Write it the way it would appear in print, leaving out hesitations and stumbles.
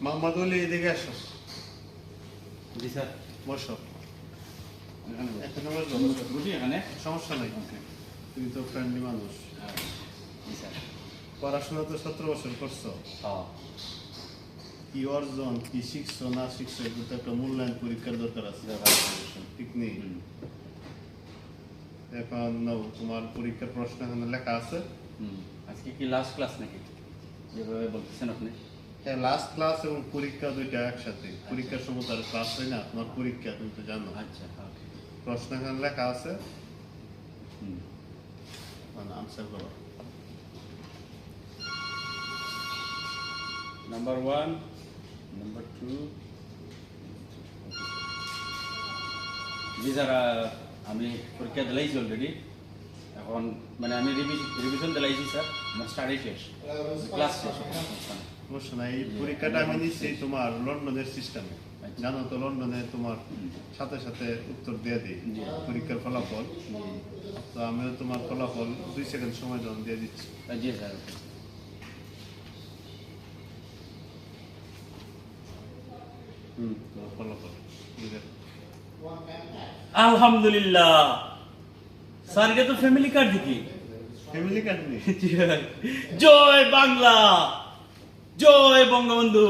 মোহাম্মদ আলী এদিকে আসো। জি স্যার। বসো। এখানে বসো। বুঝি এখানে সমস্যা নাই, তুমি তো ফ্রেন্ডলি মানুষ। জি স্যার। পড়াশোনা তো 17 বছর করছো, হ্যাঁ কি অর্জন, কি শিখছো না শিখছো, এগুলো তো একটা মূল্যায়ন পরীক্ষার দরকার আছে, ঠিক নেই? এখন তোমার পরীক্ষার প্রশ্ন এখানে লেখা আছে। আজকে কি লাস্ট ক্লাস নাকি যেভাবে বলতেছেন আপনি? হ্যাঁ, লাস্ট ক্লাস এবং পরীক্ষা দুইটা একসাথে। পরীক্ষার সময় তো আর ক্লাস হয় না, তোমার পরীক্ষা, তুমি তো জানো। আচ্ছা ওকে। প্রশ্ন এখানে লেখা আছে, মানে আনসার করো। Number 1, number 2। জি স্যার, আমি পরীক্ষা দিলাইছি অলরেডি। এখন মানে আমি রিভিশন দিলাইছি স্যার, আমার স্টাডি শেষ, ক্লাস শেষ। সমস্যা নাই, এই পরীক্ষাটা আমি নিচ্ছি তোমার লন্ডনের সিস্টেমে। জানো তো, লন্ডনে তোমার সাথে সাথে উত্তর দিয়ে দিই পরীক্ষার ফলাফল। তো আমিও তোমার ফলাফল 2 সেকেন্ড সময় যখন দিয়ে দিচ্ছি। জি স্যার। তোমার ফলাফল আলহামদুলিল্লাহ স্যার, এটা তো ফ্যামিলি কার্ড দেখি। ফ্যামিলি কার্ড নেই। জয় বাংলা, জয় বঙ্গবন্ধু।